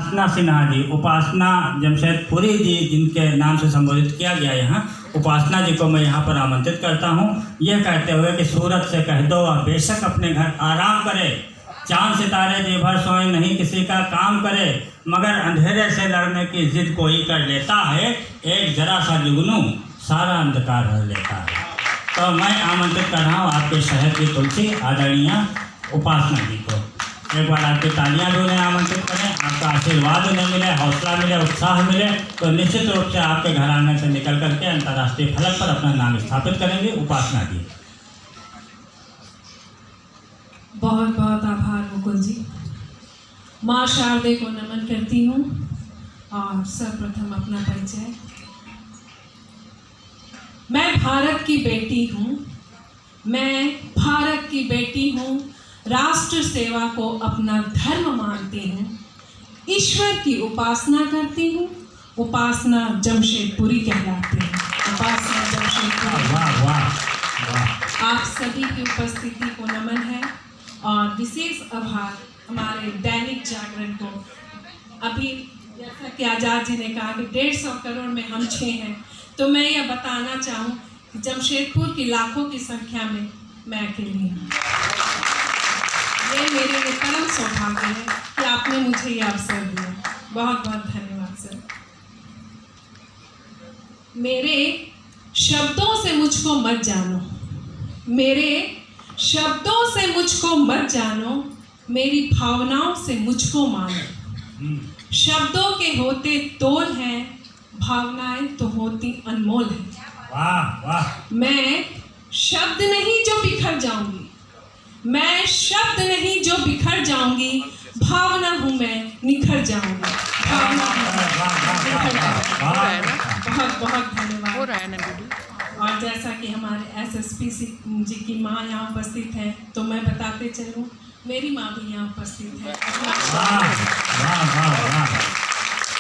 उपासना सिन्हा जी, उपासना जमशेदपुरी जी जिनके नाम से संबोधित किया गया यहाँ, उपासना जी को मैं यहाँ पर आमंत्रित करता हूँ। ये कहते हुए कि सूरत से कह दो वह बेशक अपने घर आराम करे, चांद सितारे जी भर सोए नहीं किसी का काम करे, मगर अंधेरे से लड़ने की जिद कोई कर लेता है, एक जरा सा जुगनू सारा अंधकार भर लेता है। तो मैं आमंत्रित कर रहा हूँ आपके शहर की तुलसी आदरणीय उपासना जी को। एक बार आपकी तालियां भी उन्हें आमंत्रित करें, आपका आशीर्वाद उन्हें मिले, हौसला मिले, उत्साह मिले, तो निश्चित रूप से आपके घर आंगन से निकल करके अंतर्राष्ट्रीय फलक पर अपना नाम स्थापित करेंगे। उपासना जी। बहुत बहुत आभार मुकुल जी। माँ शारदे को नमन करती हूँ और सर्वप्रथम अपना परिचय। मैं भारत की बेटी हूँ, मैं भारत की बेटी हूँ, राष्ट्र सेवा को अपना धर्म मानती हूँ, ईश्वर की उपासना करती हूँ, उपासना जमशेदपुरी कहलाती है। उपासना जमशेदपुरी। वाह वाह वाह। आप सभी की उपस्थिति को नमन है और विशेष आभार हमारे दैनिक जागरण को। अभी जैसा कि आज़ाद जी ने कहा कि 150 करोड़ में हम 6 हैं, तो मैं यह बताना चाहूँ कि जमशेदपुर की लाखों की संख्या में मैं अकेली हूँ। ये मेरे लिए परम सौभाग्य है कि आपने मुझे ये अवसर दिया। बहुत बहुत धन्यवाद सर। मेरे शब्दों से मुझको मत जानो, मेरे शब्दों से मुझको मत जानो, मेरी भावनाओं से मुझको मानो। शब्दों के होते तोल हैं, भावनाएं तो होती अनमोल हैं। वाह वाह। मैं शब्द नहीं जो बिखर जाऊंगी, मैं शब्द नहीं जो बिखर जाऊंगी, भावना हूँ मैं निखर जाऊंगी। भावना बहुत बहुत धन्यवाद। और जैसा कि हमारे एसएसपी जी की माँ यहाँ उपस्थित है, तो मैं बताते चलूँ मेरी माँ भी यहाँ उपस्थित है।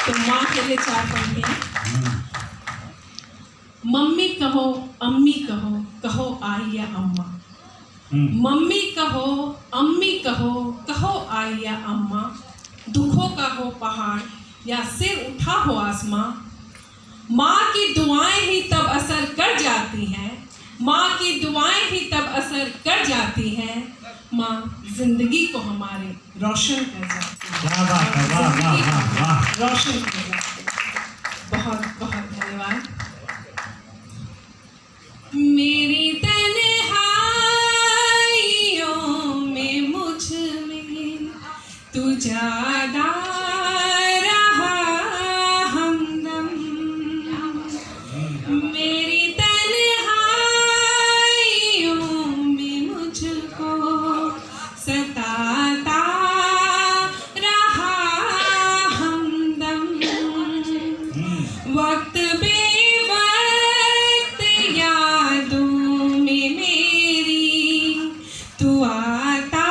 तो माँ के लिए 4 पंक्तियाँ। मम्मी कहो अम्मी कहो, कहो आई या अम्मा। मम्मी कहो अम्मी कहो, कहो आई या अम्मा। दुखों का हो पहाड़ या सिर उठा हो आसमां, माँ की दुआएं ही तब असर कर जाती हैं, माँ की दुआएं ही तब असर कर जाती हैं, माँ जिंदगी को हमारे रोशन कर जाती है। रोशन कर जाती है। बहुत बहुत धन्यवाद। मेरी तन्हाइयों में मुझ में तू ज्यादा रहा हमदम, मेरी तन्हाइयों में मुझको सताता रहा हमदम। वक्त बेवक्त यादों में मेरी तू आता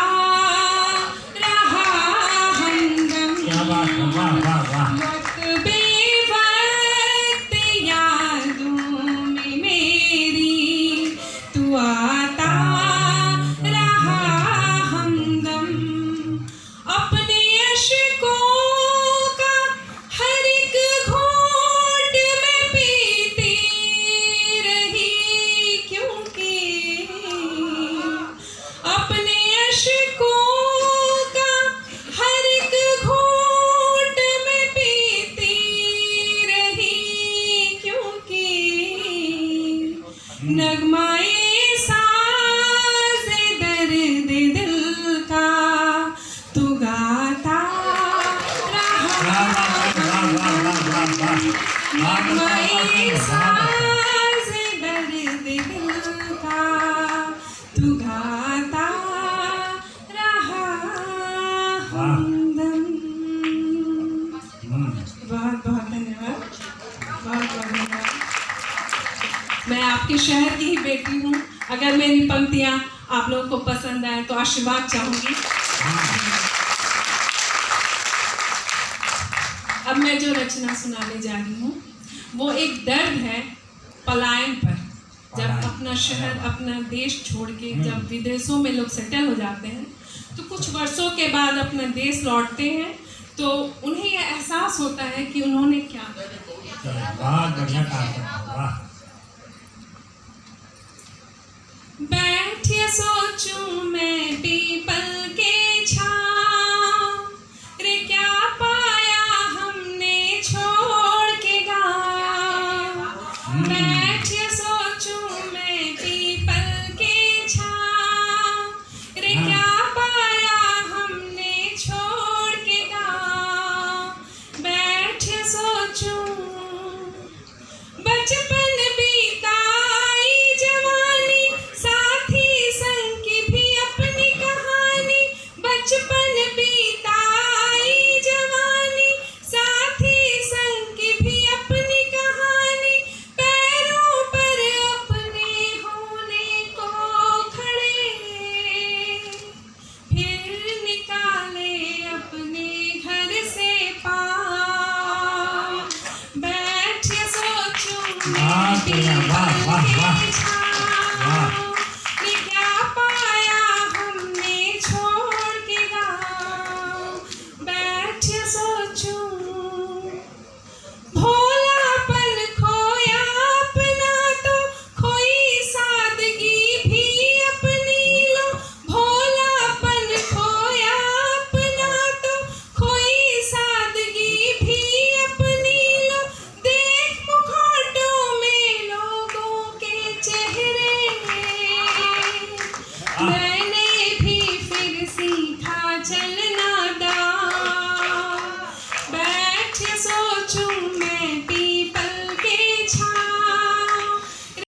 रहा हमदम। वक्त बेवक्त यादों में मेरी तू आता रहा हमदम। अपने अश्कों का हर एक घूंट में पीती रही, क्योंकि अपने अश्कों का हर एक घूंट में पीती रही, क्योंकि नगमाए साज़े दर्द दिल का तू गाता रहा। नगमाए साज़े दर्द दिल का तू गाता रहा हमदम। बहुत बहुत धन्यवाद। बहुत बहुत धन्यवाद। मैं आपके शहर की ही बेटी हूँ। अगर मेरी पंक्तियाँ आप लोगों को पसंद आए तो आशीर्वाद चाहूँगी। अब मैं जो रचना सुनाने जा रही हूँ वो एक दर्द है पलायन पर। जब अपना शहर अपना देश छोड़ के जब विदेशों में लोग सेटल हो जाते हैं तो कुछ वर्षों के बाद अपना देश लौटते हैं तो उन्हें यह एहसास होता है कि उन्होंने क्या चलो, बहुत बढ़िया काम करा, वाह। बैठे सोचूं मैं पीपल के छाँव, रे क्या पाया हमने छोड़ के गाँव। बैठे सोचूं मैं पीपल के छाँव, रे क्या पाया हमने छोड़ के गाँव। बैठे सोचूं बचपन बीताई जवानी, साथी संग की भी अपनी कहानी। बचपन बीताई जवानी, साथी संग की भी अपनी कहानी। पैरों पर अपने होने को खड़े, फिर निकाले अपने घर से पाँव। बैठे सोचूं वाह, वाह, वाह, वाह।